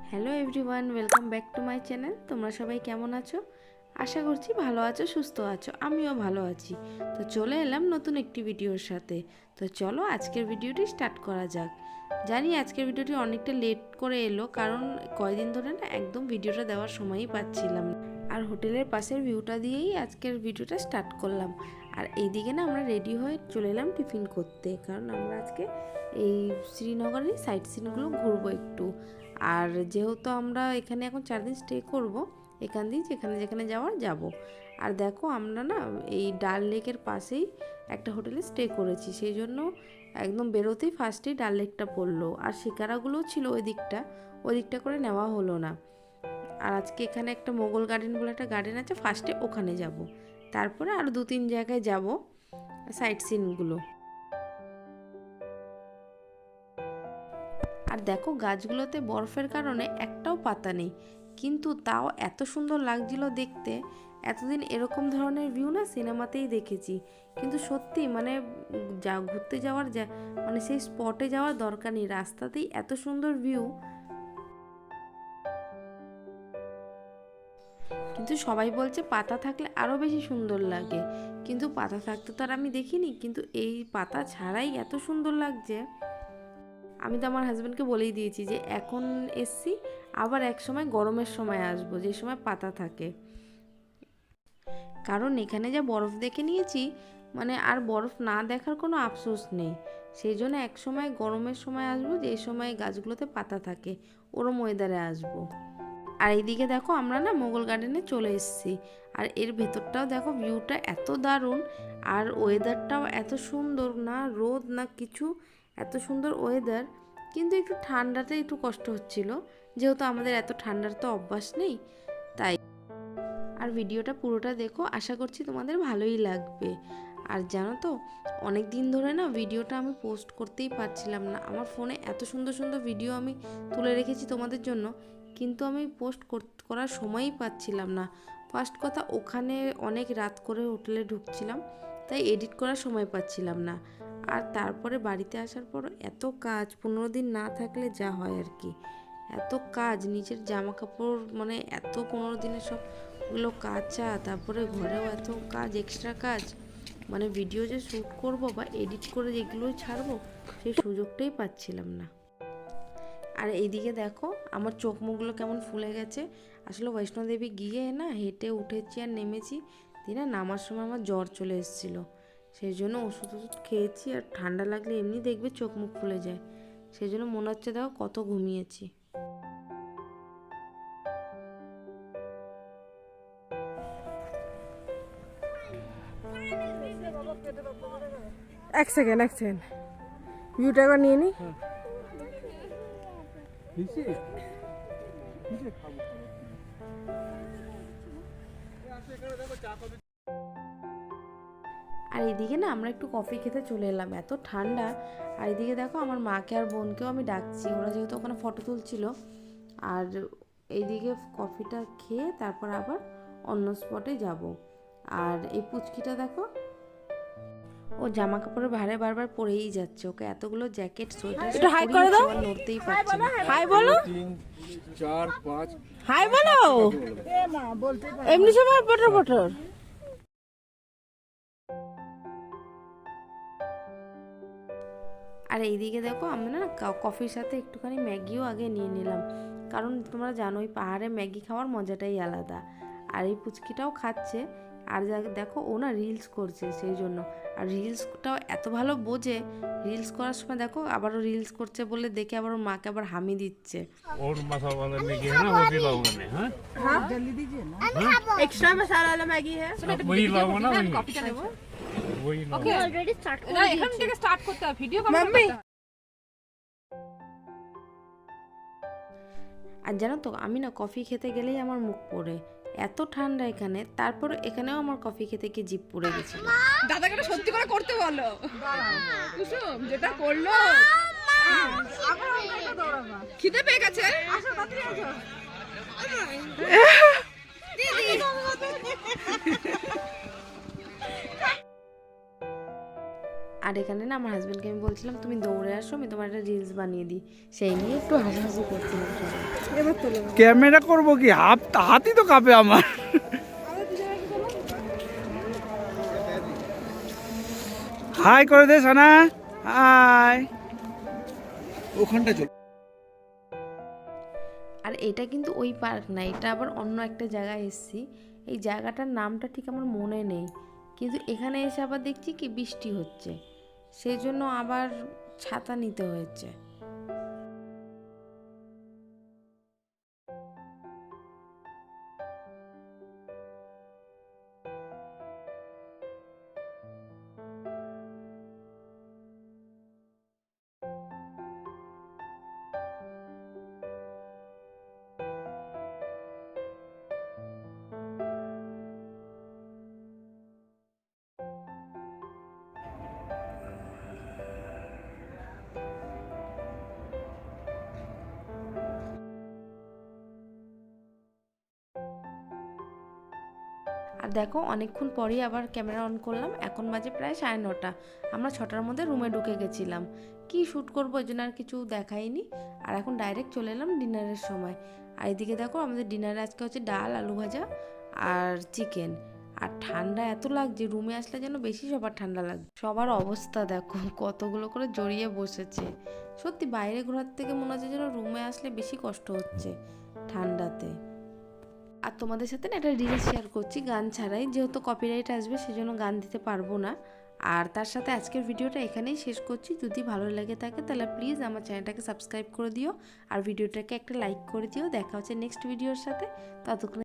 Hello everyone, welcome back to my channel. তোমরা সবাই কেমন আছো? আশা করছি ভালো আছো, সুস্থ আছো। আমিও ভালো আছি। তো চলে এলাম নতুন একটি ভিডিওর সাথে। তো চলো আজকের ভিডিওটি স্টার্ট করা যাক। জানি আজকের ভিডিওটি অনেকটা লেট করে এলো, কারণ কয়দিন ধরে না একদম ভিডিওটা দেওয়ার সময়ই পাচ্ছিলাম না। আর হোটেলের পাশের ভিউটা দিয়েই আজকের ভিডিওটা স্টার্ট করলাম। আর এইদিকে না আমরা রেডি হয়ে চলে এলাম টিফিন করতে, কারণ আমরা আজকে এই শ্রীনগরের সাইট সিনগুলো ঘুরবো একটু। আর যেহেতু আমরা এখানে এখন 4 দিন স্টে করব, এখান দিয়ে যেখানে যেখানে যাওয়ার যাব। আর দেখো আমরা না এই ডাল লেকের পাশেই একটা হোটেলে স্টে করেছি, সেই জন্য একদম বেরোতেই ফার্স্টেই ডাল লেকটা পড়লো। আর শিকারাগুলোও ছিল ওই দিকটা করে নেওয়া হলো না। আর আজকে এখানে একটা মোগল গার্ডেন বলে একটা গার্ডেন আছে, ফার্স্টে ওখানে যাব, তারপরে আরও 2-3 জায়গায় যাব সাইট সিনগুলো। আর দেখো গাছগুলোতে বরফের কারণে একটাও পাতা নেই, কিন্তু তাও এত সুন্দর লাগছিল দেখতে। এতদিন এরকম ধরনের ভিউ না সিনেমাতেই দেখেছি, কিন্তু সত্যি মানে ঘুরতে যাওয়ার মানে সেই স্পটে যাওয়ার দরকার নেই, রাস্তাতেই এত সুন্দর ভিউ। কিন্তু সবাই বলছে পাতা থাকলে আরও বেশি সুন্দর লাগে, কিন্তু পাতা থাকতে তো আর আমি দেখিনি, কিন্তু এই পাতা ছাড়াই এত সুন্দর লাগছে। আমি তো আমার হাজব্যান্ডকে বলেই দিয়েছি যে এখন এসছি, আবার এক সময় গরমের সময় আসবো, যে সময় পাতা থাকে। কারণ এখানে যা বরফ দেখে নিয়েছি, মানে আর বরফ না দেখার কোনো আফসোস নেই। সেই জন্য এক সময় গরমের সময় আসবো, যে সময় গাছগুলোতে পাতা থাকে, ওরম ওয়েদারে আসবো। আর এইদিকে দেখো আমরা না মোগল গার্ডেনে চলে এসেছি। আর এর ভেতরটাও দেখো ভিউটা এত দারুণ, আর ওয়েদারটাও এত সুন্দর, না রোদ না কিছু, এত সুন্দর ওয়েদার। কিন্তু একটু ঠান্ডাতে একটু কষ্ট হচ্ছিল, যেহেতু আমাদের এত ঠান্ডার তো অভ্যাস নেই, তাই। আর ভিডিওটা পুরোটা দেখো, আশা করছি তোমাদের ভালোই লাগবে। আর জানো তো, অনেক দিন ধরে না ভিডিওটা আমি পোস্ট করতেই পারছিলাম না। আমার ফোনে এত সুন্দর সুন্দর ভিডিও আমি তুলে রেখেছি তোমাদের জন্য, কিন্তু আমি পোস্ট করার সময়ই পাচ্ছিলাম না। ফার্স্ট কথা, ওখানে অনেক রাত করে হোটেলে ঢুকছিলাম, তাই এডিট করার সময় পাচ্ছিলাম না। আর তারপরে বাড়িতে আসার পর এত কাজ, 15 দিন না থাকলে যা হয় আর কি, এত কাজ, নিজের জামা কাপড় মানে এত 15 দিনের সবগুলো কাচা, তারপরে ঘরেও এত কাজ, এক্সট্রা কাজ, মানে ভিডিও যে শ্যুট করব বা এডিট করে যেগুলোই ছাড়বো, সেই সুযোগটাই পাচ্ছিলাম না। আর এইদিকে দেখো আমার চোখ মুখগুলো কেমন ফুলে গেছে। আসলে বৈষ্ণোদেবী গিয়ে না হেঁটে উঠেছি আর নেমেছি, দিনে নামার সময় আমার জ্বর চলে এসেছিলো, সেই জন্য ওষুধ খেয়েছি। আর ঠান্ডা লাগলে এমনি দেখবে চোখ মুখ ফুলে যায়, সেই জন্য মনে হচ্ছে দেখো কত ঘুমিয়েছি। এক সেকেন্ড ভিউটা একবার নিয়ে নি। আর এদিকে না আমরা একটু কফি খেতে চলে এলাম, এত ঠান্ডা। আর এদিকে দেখো আমার মাকে আর বোনকেও আমি ডাকছি, ওরা যেহেতু ওখানে ফটো তুলছিল। আর এইদিকে কফিটা খেয়ে তারপর আবার অন্য স্পটে যাব। আর এই পুচকিটা দেখো, ও জামা কাপড়ের ভারে বারবার পরেই যাচ্ছে, ওকে এতগুলো জ্যাকেট সোয়েটার একটু হাই করে দাও, নড়তেই পারছে না। হাই বলো, 3 4 5 হাই বলো, এমনি সময় পটর। আর এইদিকে দেখো আমরা না কফির সাথে একটুখানি ম্যাগিও আগে নিয়ে নিলাম, কারণ তোমরা জানোই পাহাড়ে ম্যাগি খাওয়ার মজাটাই আলাদা। আর এই পুচকিটাও খাচ্ছে। আর দেখো ও না রিলস করছে, সেই জন্য। আর রিলসটাও এত ভালো বোঝে, রিলস করার সময় দেখো আবারও রিলস করছে বলে দেখে আবার ওর মাকে আবার হামি দিচ্ছে। और मसाला वाला मैगी है ना, वो भी लाऊंगा मैं। हाँ जल्दी दीजिए ना, एक्स्ट्रा मसाला वाला मैगी है, वही लाऊंगा ना, वही কপিটা নেব। वही ওকে অলরেডি স্টার্ট করে দিয়েছি। এখান থেকে স্টার্ট করতে হবে ভিডিও মাম্মি। আর জানো তো, আমি না কফি খেতে গেলেই আমার মুখ পোড়ে, এত ঠান্ডা এখানে, তারপর এখানেও আমার কফি খেতে গিয়ে জিভ পুড়ে গেছিল। দাদাকে সত্যি করে করতে বলো। কুসুম যেটা করলো, খিদে পেয়ে গেছে। আর এখানে না আমার হাজব্যান্ডকে আমি বলছিলাম তুমি দৌড়ে আসো, আমি তোমার একটা রিলস বানিয়ে দিই, সেই নিয়ে একটু হাসাহাসি করছিলাম সবাই। এবার তোলো। ক্যামেরা করবো কি, হাতই তো কাঁপে আমার। হাই করে দে সোনা, হাই। ওখানটা চল। আর এটা কিন্তু ওই পার্ক না, এটা আবার অন্য একটা জায়গায় এসেছি। এই জায়গাটার নামটা ঠিক আমার মনে নেই, কিন্তু এখানে এসে আবার দেখছি কি বৃষ্টি হচ্ছে, সেই জন্য আবার ছাতা নিতে হয়েছে। আর দেখো অনেকক্ষণ পরেই আবার ক্যামেরা অন করলাম, এখন বাজে প্রায় 9:30। আমরা 6টার মধ্যে রুমে ঢুকে গেছিলাম, কি শ্যুট করবো ওই জন্য আর কিছু দেখাইনি। আর এখন ডাইরেক্ট চলে এলাম ডিনারের সময়। আর এদিকে দেখো আমাদের ডিনারে আজকে হচ্ছে ডাল, আলু ভাজা আর চিকেন। আর ঠান্ডা এত লাগছে, রুমে আসলে যেন বেশি সবার ঠান্ডা লাগছে। সবার অবস্থা দেখো কতগুলো করে জড়িয়ে বসেছে। সত্যি বাইরে ঘোরার থেকে মনে হচ্ছে যেন রুমে আসলে বেশি কষ্ট হচ্ছে ঠান্ডাতে। আর তোমাদের সাথে না একটা রিলস শেয়ার করছি গান ছাড়াই, যেহেতু কপিরাইট আসবে সেজন্য গান দিতে পারবো না। আর তার সাথে আজকের ভিডিওটা এখানেই শেষ করছি। যদি ভালো লেগে থাকে তাহলে প্লিজ আমার চ্যানেলটাকে সাবস্ক্রাইব করে দিও আর ভিডিওটাকে একটা লাইক করে দিও। দেখা হচ্ছে নেক্সট ভিডিওর সাথে, ততক্ষণ